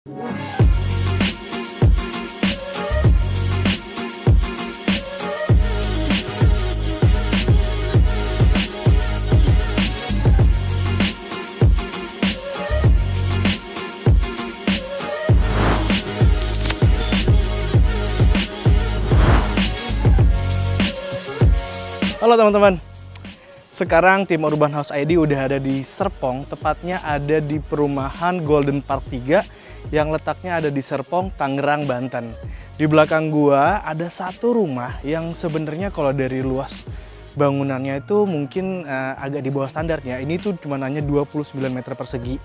Halo teman-teman, sekarang tim Urban House ID udah ada di Serpong, tepatnya ada di perumahan Golden Park 3 yang letaknya ada di Serpong, Tangerang, Banten. Di belakang gua ada satu rumah yang sebenarnya kalau dari luas bangunannya itu mungkin agak di bawah standarnya. Ini tuh cuma hanya 29 meter persegi,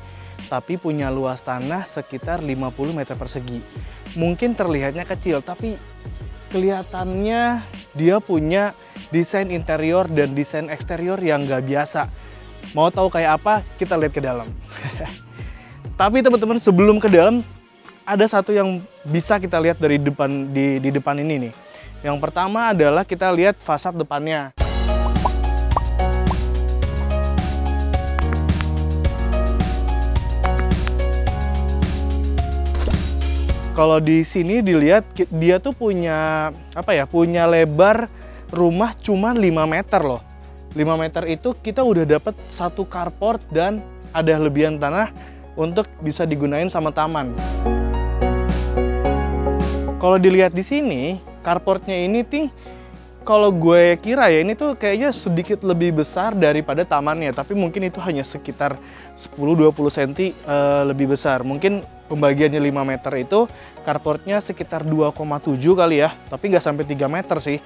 tapi punya luas tanah sekitar 50 meter persegi. Mungkin terlihatnya kecil, tapi kelihatannya dia punya desain interior dan desain eksterior yang nggak biasa. Mau tahu kayak apa? Kita lihat ke dalam. Tapi teman-teman, sebelum ke dalam, ada satu yang bisa kita lihat dari depan di depan ini nih. Yang pertama adalah kita lihat fasad depannya. Kalau di sini dilihat dia tuh punya apa ya? Punya lebar rumah cuma 5 meter loh. 5 meter itu kita udah dapat satu carport dan ada lebihan tanah untuk bisa digunain sama taman. Kalau dilihat di sini, carportnya ini tuh kalau gue kira ya ini tuh kayaknya sedikit lebih besar daripada tamannya, tapi mungkin itu hanya sekitar 10-20 cm lebih besar. Mungkin pembagiannya 5 meter itu carportnya sekitar 2,7 kali ya, tapi nggak sampai 3 meter sih.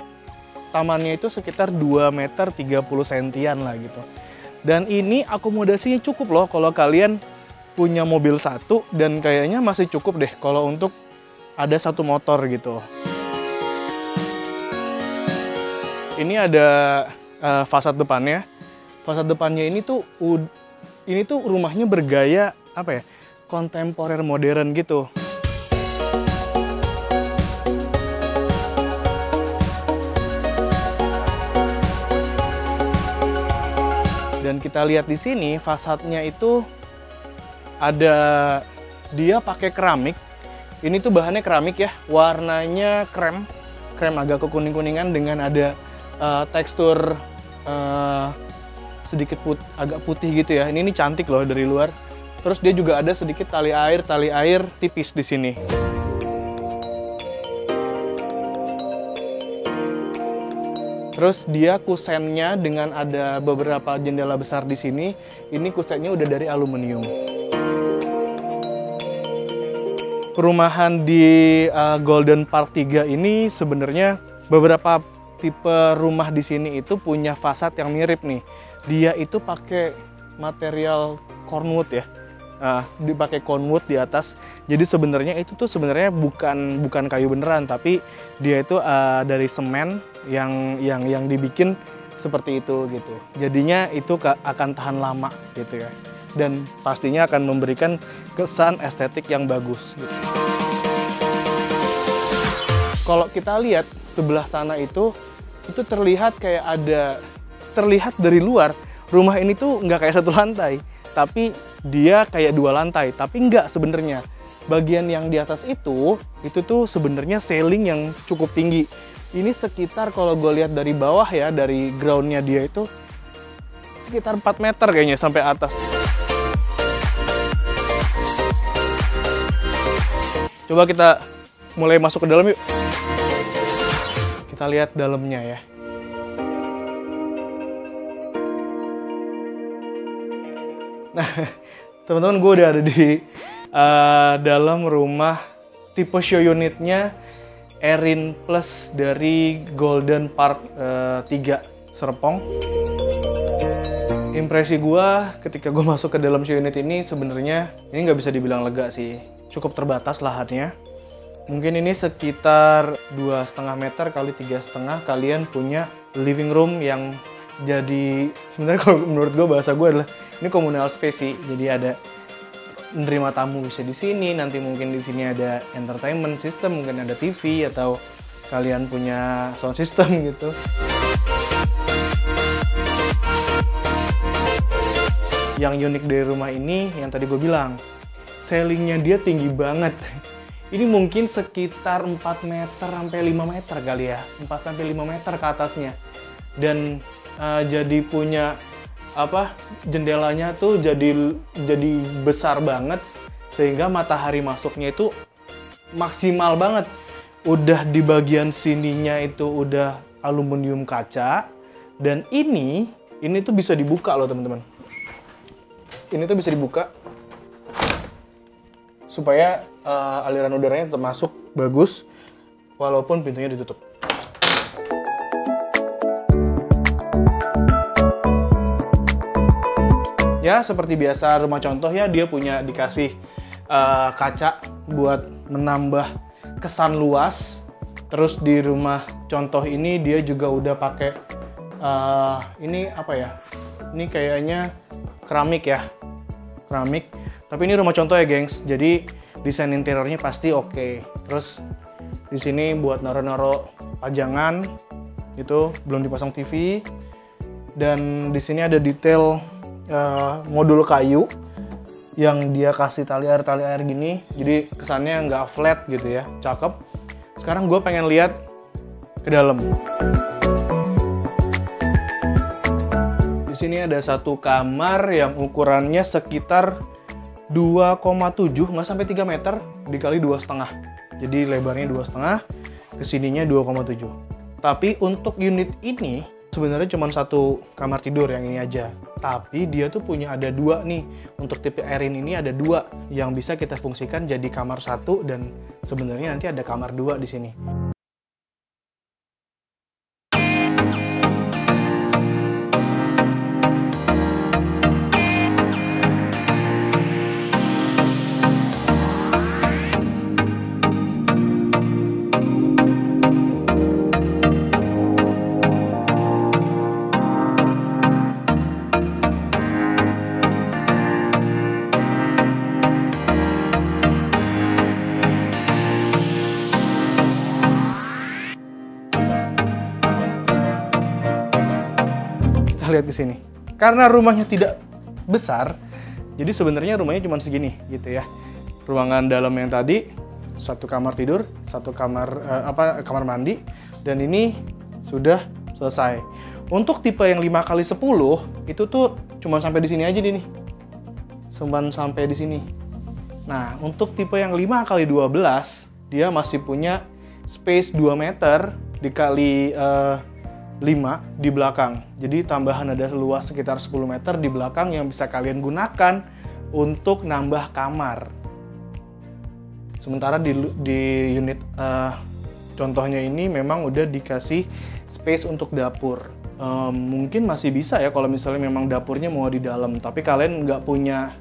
Tamannya itu sekitar 2 meter 30 sentian lah gitu. Dan ini akomodasinya cukup loh kalau kalian punya mobil satu, dan kayaknya masih cukup deh kalau untuk ada satu motor gitu. Ini ada fasad depannya. Fasad depannya ini tuh rumahnya bergaya apa ya? Kontemporer modern gitu. Dan kita lihat di sini fasadnya itu ada, dia pakai keramik. Ini tuh bahannya keramik ya, warnanya krem agak kekuning-kuningan dengan ada tekstur sedikit agak putih gitu ya. Ini cantik loh dari luar. Terus dia juga ada sedikit tali air tipis di sini. Terus dia kusennya dengan ada beberapa jendela besar di sini. Ini kusennya udah dari aluminium. Perumahan di Golden Park 3 ini sebenarnya beberapa tipe rumah di sini itu punya fasad yang mirip nih. Dia itu pakai material cornwood ya. Dipakai cornwood di atas. Jadi sebenarnya itu tuh sebenarnya bukan kayu beneran, tapi dia itu dari semen yang dibikin seperti itu gitu. Jadinya itu akan tahan lama gitu ya. Dan pastinya akan memberikan kesan estetik yang bagus gitu. Kalau kita lihat sebelah sana itu terlihat kayak terlihat dari luar rumah ini tuh nggak kayak satu lantai, tapi dia kayak 2 lantai, tapi nggak sebenarnya. Bagian yang di atas itu tuh sebenarnya ceiling yang cukup tinggi. Ini sekitar kalau gue lihat dari bawah ya, dari groundnya dia itu sekitar 4 meter kayaknya sampai atas. Coba kita mulai masuk ke dalam yuk. Kita lihat dalamnya ya. Nah, teman-teman, gue udah ada di dalam rumah tipe show unitnya Erin Plus dari Golden Park 3 Serpong. Impresi gue ketika gue masuk ke dalam show unit ini sebenarnya ini nggak bisa dibilang lega sih. Cukup terbatas lahannya. Mungkin ini sekitar 2,5 meter kali 3,5. Kalian punya living room yang jadi, sebenarnya kalau menurut gue, bahasa gue adalah ini communal space sih. Jadi ada menerima tamu bisa di sini, nanti mungkin di sini ada entertainment system, mungkin ada TV atau kalian punya sound system gitu. Yang unik dari rumah ini yang tadi gue bilang, ceilingnya dia tinggi banget. Ini mungkin sekitar 4 meter sampai 5 meter kali ya. 4 sampai 5 meter ke atasnya. Dan jadi punya jendelanya tuh jadi besar banget sehingga matahari masuknya itu maksimal banget. Udah di bagian sininya itu udah aluminium kaca, dan ini tuh bisa dibuka loh teman-teman. Ini tuh bisa dibuka supaya aliran udaranya tetap masuk bagus walaupun pintunya ditutup. Ya seperti biasa rumah contoh ya, dia punya dikasih kaca buat menambah kesan luas. Terus di rumah contoh ini dia juga udah pakai ini apa ya? Ini kayaknya keramik ya, keramik. Tapi ini rumah contoh ya, gengs. Jadi desain interiornya pasti oke. Terus di sini buat naro-naro pajangan itu belum dipasang TV. Dan di sini ada detail modul kayu yang dia kasih tali air gini, jadi kesannya nggak flat gitu ya, cakep. Sekarang gue pengen lihat ke dalam. Di sini ada satu kamar yang ukurannya sekitar 2,7, nggak sampai 3 meter dikali 2,5. Jadi lebarnya 2,5, kesininya 2,7. Tapi untuk unit ini sebenarnya cuma satu kamar tidur yang ini aja. Tapi dia tuh punya ada 2 nih. Untuk tipe Erin ini ada 2 yang bisa kita fungsikan jadi kamar 1, dan sebenarnya nanti ada kamar 2 di sini. Lihat ke sini. Karena rumahnya tidak besar, jadi sebenarnya rumahnya cuma segini gitu ya. Ruangan dalam yang tadi, satu kamar tidur, satu kamar kamar mandi, dan ini sudah selesai. Untuk tipe yang 5x10 itu tuh cuma sampai di sini aja nih. Cuma sampai di sini. Nah, untuk tipe yang 5x12 dia masih punya space 2 meter dikali 5 di belakang. Jadi tambahan ada luas sekitar 10 meter di belakang yang bisa kalian gunakan untuk nambah kamar. Sementara di unit contohnya ini memang udah dikasih space untuk dapur. Mungkin masih bisa ya kalau misalnya memang dapurnya mau di dalam, tapi kalian nggak punya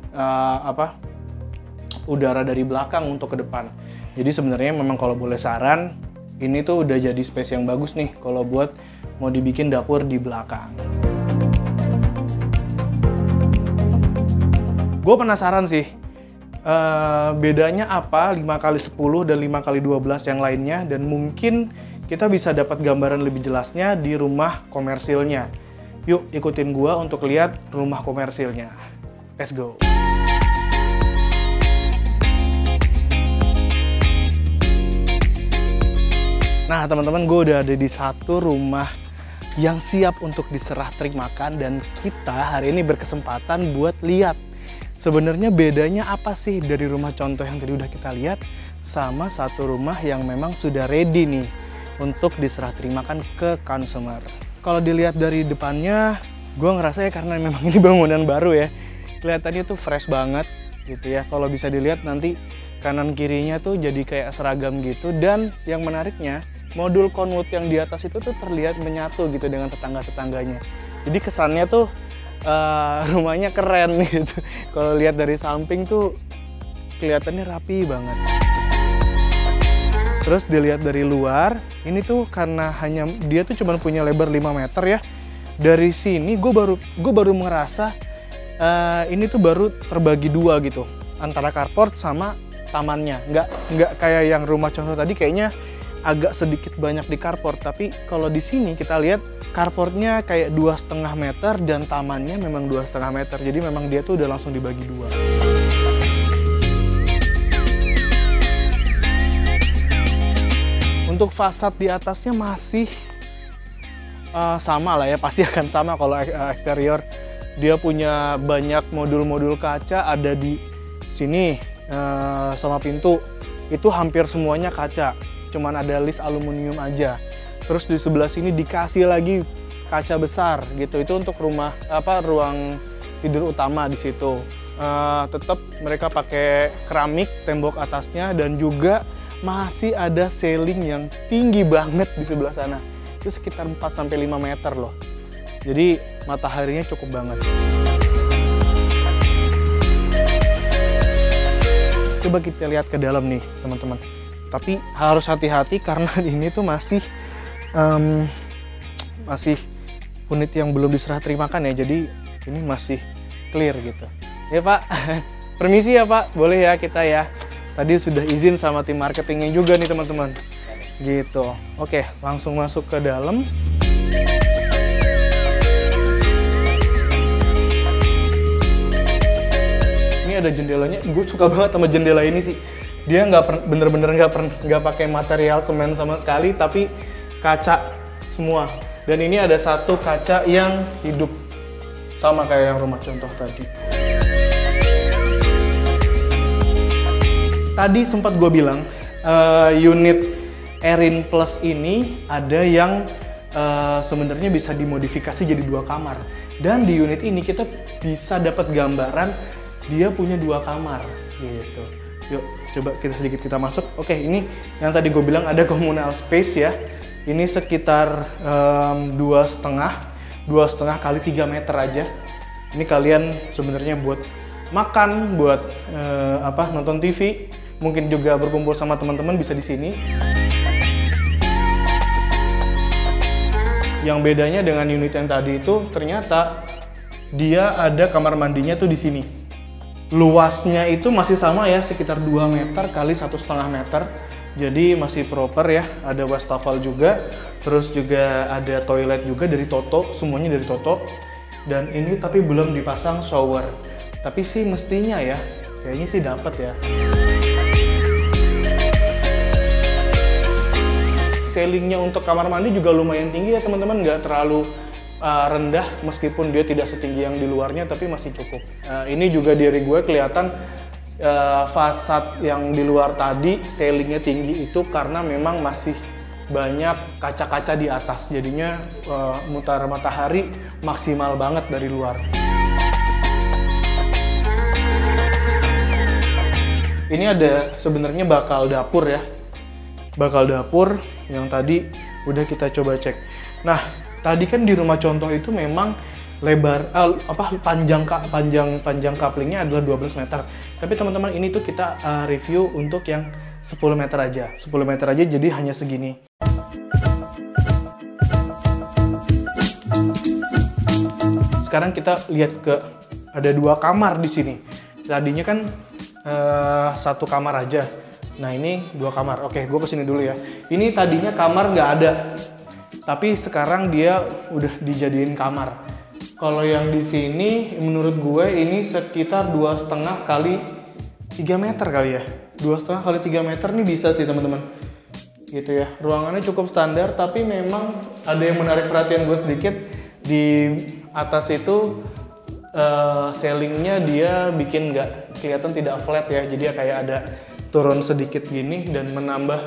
udara dari belakang untuk ke depan. Jadi sebenarnya memang kalau boleh saran, ini tuh udah jadi space yang bagus nih kalau buat mau dibikin dapur di belakang. Gue penasaran sih, bedanya apa 5x10 dan 5x12 yang lainnya, dan mungkin kita bisa dapat gambaran lebih jelasnya di rumah komersilnya. Yuk ikutin gue untuk lihat rumah komersilnya. Let's go! Nah teman-teman, gue udah ada di satu rumah yang siap untuk diserah terimakan, dan kita hari ini berkesempatan buat lihat sebenarnya bedanya apa sih dari rumah contoh yang tadi udah kita lihat sama satu rumah yang memang sudah ready nih untuk diserah terimakan ke consumer. Kalau dilihat dari depannya, gue ngerasa ya karena memang ini bangunan baru ya, kelihatannya tuh fresh banget gitu ya. Kalau bisa dilihat nanti kanan kirinya tuh jadi kayak seragam gitu, dan yang menariknya modul conwood yang di atas itu tuh terlihat menyatu gitu dengan tetangga-tetangganya. Jadi kesannya tuh rumahnya keren gitu. Kalau lihat dari samping tuh kelihatannya rapi banget. Terus dilihat dari luar, ini tuh karena hanya dia tuh cuma punya lebar 5 meter ya. Dari sini gue baru merasa ini tuh baru terbagi 2 gitu antara carport sama tamannya. Nggak kayak yang rumah contoh tadi kayaknya agak sedikit banyak di carport, tapi kalau di sini kita lihat carportnya kayak 2,5 meter dan tamannya memang 2,5 meter, jadi memang dia tuh udah langsung dibagi 2. Untuk fasad di atasnya masih sama lah ya, pasti akan sama kalau eksterior. Dia punya banyak modul-modul kaca, ada di sini sama pintu. Itu hampir semuanya kaca, cuman ada list aluminium aja. Terus di sebelah sini dikasih lagi kaca besar gitu. Itu untuk ruang tidur utama di situ. Tetap mereka pakai keramik tembok atasnya, dan juga masih ada ceiling yang tinggi banget di sebelah sana. Itu sekitar 4-5 meter loh. Jadi mataharinya cukup banget. Coba kita lihat ke dalam nih teman-teman. Tapi harus hati-hati karena ini tuh masih unit yang belum diserah terimakan ya. Jadi ini masih clear gitu. Ya Pak, permisi ya Pak, boleh ya kita ya. Tadi sudah izin sama tim marketingnya juga nih teman-teman. Gitu. Oke, langsung masuk ke dalam. Ini ada jendelanya, gue suka banget sama jendela ini sih. Dia bener-bener nggak pakai material semen sama sekali, tapi kaca semua. Dan ini ada satu kaca yang hidup, sama kayak yang rumah contoh tadi. Tadi sempat gue bilang unit Erin Plus ini ada yang sebenarnya bisa dimodifikasi jadi 2 kamar. Dan di unit ini kita bisa dapat gambaran dia punya 2 kamar gitu. Yuk coba kita masuk. Oke, ini yang tadi gue bilang ada communal space ya. Ini sekitar 2,5 kali 3 meter aja. Ini kalian sebenarnya buat makan, buat nonton TV, mungkin juga berkumpul sama teman-teman bisa di sini. Yang bedanya dengan unit yang tadi itu ternyata dia ada kamar mandinya tuh di sini. Luasnya itu masih sama ya, sekitar 2 meter kali 1,5 meter. Jadi masih proper ya, ada wastafel juga. Terus juga ada toilet juga dari Toto, semuanya dari Toto. Dan ini tapi belum dipasang shower. Tapi sih mestinya ya, kayaknya sih dapat ya. Ceilingnya untuk kamar mandi juga lumayan tinggi ya teman-teman, nggak terlalu rendah meskipun dia tidak setinggi yang di luarnya, tapi masih cukup. Ini juga dari gue kelihatan fasad yang di luar tadi ceilingnya tinggi itu karena memang masih banyak kaca-kaca di atas, jadinya mutar matahari maksimal banget dari luar. Ini ada sebenarnya bakal dapur ya, bakal dapur yang tadi udah kita coba cek. Nah, tadi kan di rumah contoh itu memang lebar panjang couplingnya adalah 12 meter. Tapi teman-teman ini tuh kita review untuk yang 10 meter aja. 10 meter aja jadi hanya segini. Sekarang kita lihat ada 2 kamar di sini. Tadinya kan 1 kamar aja. Nah, ini 2 kamar. Oke, gue kesini dulu ya. Ini tadinya kamar nggak ada. Tapi sekarang dia udah dijadiin kamar. Kalau yang di sini menurut gue ini sekitar 2,5 kali 3 meter kali ya. 2,5 kali 3 meter nih bisa sih teman-teman. Gitu ya. Ruangannya cukup standar, tapi memang ada yang menarik perhatian gue sedikit. Di atas itu ceilingnya dia bikin nggak kelihatan tidak flat ya. Jadi kayak ada turun sedikit gini dan menambah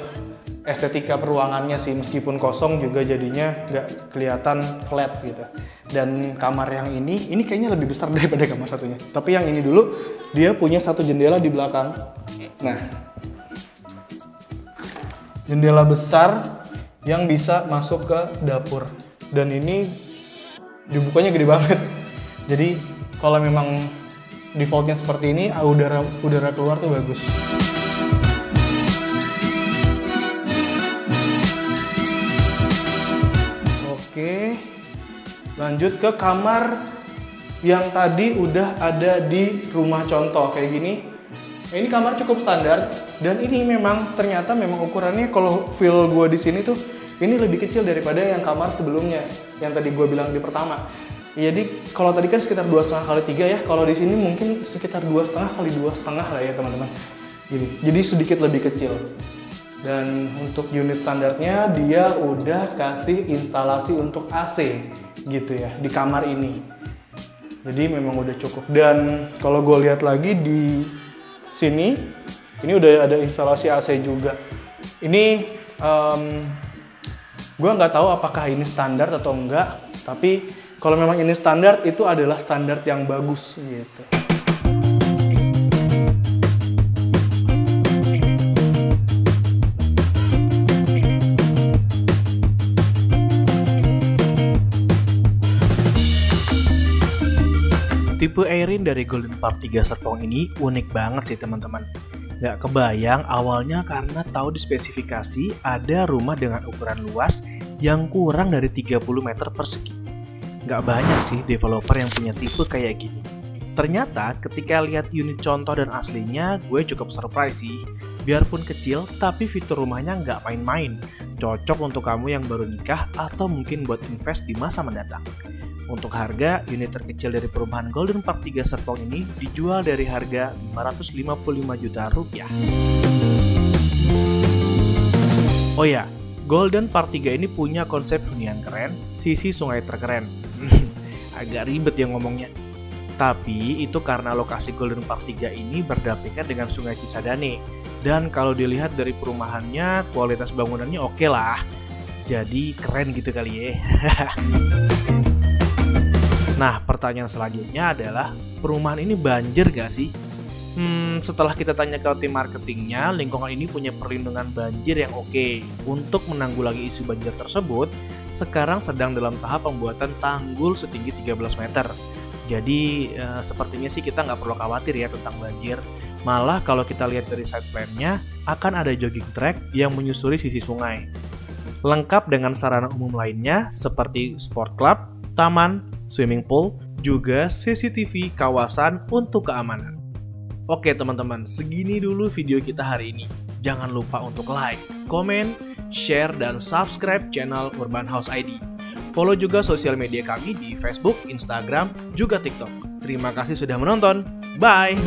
estetika peruangannya sih, meskipun kosong juga jadinya nggak kelihatan flat gitu. Dan kamar yang ini kayaknya lebih besar daripada kamar satunya. Tapi yang ini dulu dia punya 1 jendela di belakang. Nah, jendela besar yang bisa masuk ke dapur. Dan ini dibukanya gede banget. Jadi kalau memang defaultnya seperti ini, udara keluar tuh bagus. Oke, lanjut ke kamar yang tadi udah ada di rumah contoh kayak gini. Ini kamar cukup standar dan ini memang ternyata memang ukurannya kalau feel gue di sini tuh ini lebih kecil daripada yang kamar sebelumnya yang tadi gue bilang di pertama. Jadi kalau tadi kan sekitar 2,5 kali 3 ya, kalau di sini mungkin sekitar 2,5 kali 2,5 lah ya teman-teman. Jadi sedikit lebih kecil. Dan untuk unit standarnya dia udah kasih instalasi untuk AC gitu ya di kamar ini. Jadi memang udah cukup. Dan kalau gue lihat lagi di sini, ini udah ada instalasi AC juga. Ini gue nggak tahu apakah ini standar atau enggak. Tapi kalau memang ini standar, itu adalah standar yang bagus gitu. Tipe Airin dari Golden Park 3 Serpong ini unik banget sih teman-teman. Gak kebayang awalnya karena tahu di spesifikasi ada rumah dengan ukuran luas yang kurang dari 30 meter persegi. Gak banyak sih developer yang punya tipe kayak gini. Ternyata ketika lihat unit contoh dan aslinya, gue cukup surprise sih. Biarpun kecil, tapi fitur rumahnya gak main-main. Cocok untuk kamu yang baru nikah atau mungkin buat invest di masa mendatang. Untuk harga, unit terkecil dari perumahan Golden Park 3 Serpong ini dijual dari harga Rp555 juta. Oh ya, Golden Park 3 ini punya konsep hunian keren, sisi sungai terkeren. Agak ribet ya ngomongnya. Tapi itu karena lokasi Golden Park 3 ini berdampingan dengan sungai Cisadane. Dan kalau dilihat dari perumahannya, kualitas bangunannya oke lah. Jadi keren gitu kali ya. Nah, pertanyaan selanjutnya adalah, perumahan ini banjir gak sih? Setelah kita tanya ke tim marketingnya, lingkungan ini punya perlindungan banjir yang oke. Untuk menanggulangi isu banjir tersebut, sekarang sedang dalam tahap pembuatan tanggul setinggi 13 meter. Jadi, sepertinya sih kita nggak perlu khawatir ya tentang banjir. Malah kalau kita lihat dari side plan-nya, akan ada jogging track yang menyusuri sisi sungai. Lengkap dengan sarana umum lainnya seperti sport club, taman, swimming pool, juga CCTV kawasan untuk keamanan. Oke teman-teman, segini dulu video kita hari ini. Jangan lupa untuk like, komen, share, dan subscribe channel Urban House ID. Follow juga sosial media kami di Facebook, Instagram, juga TikTok. Terima kasih sudah menonton. Bye!